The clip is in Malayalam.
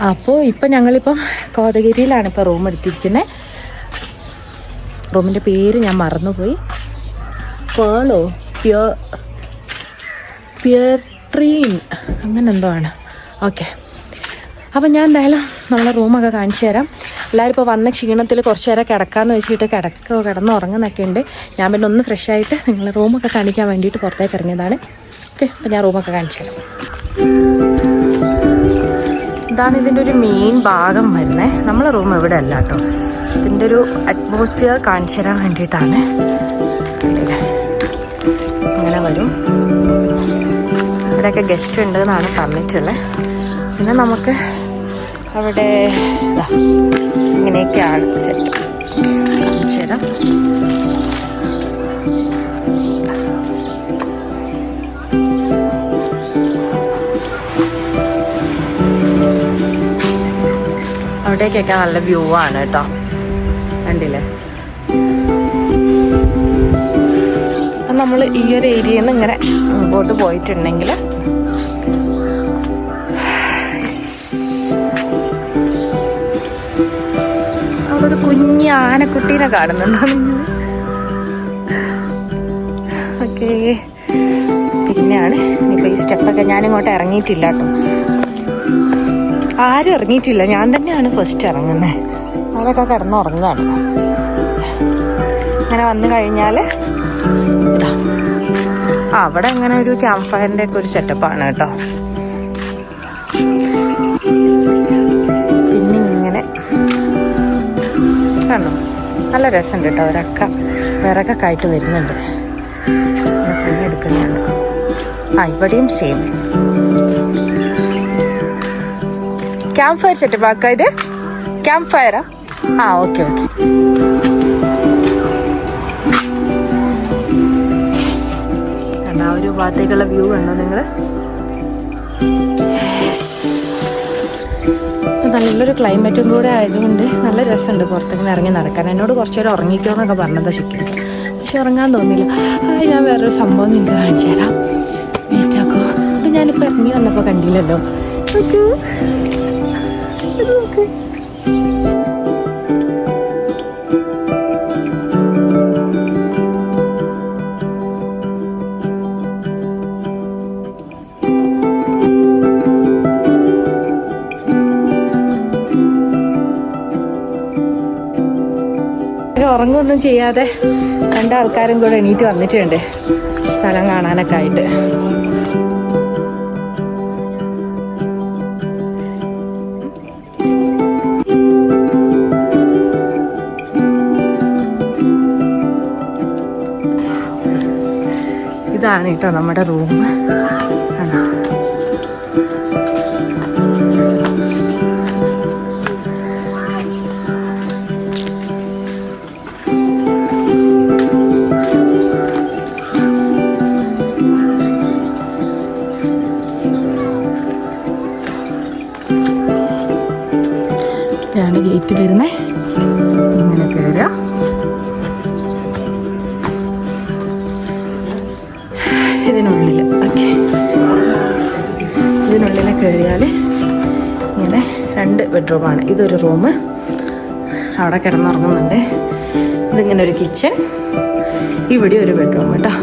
അപ്പോൾ ഇപ്പം ഞങ്ങളിപ്പം കോതഗിരിയിലാണ് ഇപ്പോൾ റൂം എടുത്തിരിക്കുന്നത്. റൂമിൻ്റെ പേര് ഞാൻ മറന്നുപോയി. പേളോ പിയർട്രീൻ അങ്ങനെ എന്തോ ആണ്. ഓക്കെ, അപ്പം ഞാൻ എന്തായാലും നമ്മളെ റൂമൊക്കെ കാണിച്ചു തരാം. എല്ലാവരും ഇപ്പോൾ വന്ന ക്ഷീണത്തിൽ കുറച്ച് നേരം കിടക്കാമെന്ന് വെച്ചിട്ട് കിടന്ന് ഉറങ്ങുന്നൊക്കെ ഉണ്ട്. ഞാൻ പിന്നെ ഒന്ന് ഫ്രഷ് ആയിട്ട് നിങ്ങളെ റൂമൊക്കെ കാണിക്കാൻ വേണ്ടിയിട്ട് പുറത്തേക്ക് ഇറങ്ങിയതാണ്. ഓക്കെ, അപ്പം ഞാൻ റൂമൊക്കെ കാണിച്ചു തരാം. ഇതാണ് ഇതിൻ്റെ ഒരു മെയിൻ ഭാഗം വരുന്നത്. നമ്മളെ റൂം ഇവിടെ അല്ല കേട്ടോ. ഇതിൻ്റെ ഒരു അറ്റ്മോസ്ഫിയർ കാണിച്ചു തരാൻ വേണ്ടിയിട്ടാണ്. ഇങ്ങനെ വരും. ഇവിടെയൊക്കെ ഗസ്റ്റ് ഉണ്ട് എന്നാണ് പറഞ്ഞിട്ടുള്ളത്. പിന്നെ നമുക്ക് അവിടെ ഇങ്ങനെയൊക്കെയാണ് സെറ്റ്. കാണിച്ചു തരാം. അവിടേക്കൊക്കെ നല്ല വ്യൂ ആണ് കേട്ടോ. കണ്ടില്ലേ? അപ്പം നമ്മൾ ഈ ഒരു ഏരിയയിൽ നിന്ന് ഇങ്ങനെ മുമ്പോട്ട് പോയിട്ടുണ്ടെങ്കിൽ അവിടെ ഒരു കുഞ്ഞ് ആനക്കുട്ടീനെ കാണുന്നുണ്ടോ? ഓക്കെ, പിന്നെയാണ് ഇനിയിപ്പോൾ ഈ സ്റ്റെപ്പൊക്കെ ഞാനിങ്ങോട്ട് ഇറങ്ങിയിട്ടില്ല കേട്ടോ. ആരും ഇറങ്ങിയിട്ടില്ല, ഞാൻ തന്നെയാണ് ഫസ്റ്റ് ഇറങ്ങുന്നത്. അവരൊക്കെ കിടന്നുറങ്ങുകയാണ്. അങ്ങനെ വന്നു കഴിഞ്ഞാൽ അവിടെ അങ്ങനെ ഒരു ക്യാമ്പ് ഫയറിൻ്റെ ഒക്കെ ഒരു സെറ്റപ്പാണ് കേട്ടോ. പിന്നെ ഇങ്ങനെ കണ്ടോ, നല്ല രസമുണ്ട് കേട്ടോ. അവരൊക്കെ വിറകൊക്കെ ആയിട്ട് വരുന്നുണ്ട്. പണി എടുക്കുന്നതാണ്. ഇവിടെയും സെയിം ക്യാമ്പ് ഫയർ സെറ്റപ്പ് ആക്കാം. ഇത് ക്യാമ്പ് ഫയറാ? ഓക്കെ. ആ ഒരു ഭാഗത്തേക്കുള്ള വ്യൂ കണ്ടോ നിങ്ങൾ? നല്ലൊരു ക്ലൈമറ്റും കൂടെ ആയതുകൊണ്ട് നല്ല രസമുണ്ട് പുറത്തേക്ക് ഇറങ്ങി നടക്കാൻ. എന്നോട് കുറച്ച് നേരം ഉറങ്ങിക്കോ എന്നൊക്കെ പറഞ്ഞതാ ശരിക്കും, പക്ഷെ ഉറങ്ങാൻ തോന്നില്ല. ഞാൻ വേറൊരു സംഭവം നിങ്ങൾക്ക് കാണിച്ചു തരാം. വീട്ടാക്കോ, ഇത് ഞാനിപ്പോൾ ഇറങ്ങി വന്നപ്പോൾ കണ്ടില്ലല്ലോ. നോക്കൂ, നോക്ക്. ഉറങ്ങൊന്നും ചെയ്യാതെ രണ്ടാൾക്കാരും കൂടെ എണീറ്റ് വന്നിട്ടുണ്ട് സ്ഥലം കാണാനൊക്കെ ആയിട്ട്. ഇതാണ് കേട്ടോ നമ്മുടെ റൂം. ാണ് ഗേറ്റ് വരുന്നത്. ഇങ്ങനെ കയറുക. ഇതിനുള്ളിൽ ഓക്കെ, ഇതിനുള്ളിൽ കയറിയാൽ ഇങ്ങനെ 2 ബെഡ്റൂമാണ്. ഇതൊരു റൂം, അവിടെ കിടന്നുറങ്ങുന്നുണ്ട്. ഇതിങ്ങനെ ഒരു കിച്ചൺ, ഇവിടെ ഒരു ബെഡ്റൂം കേട്ടോ.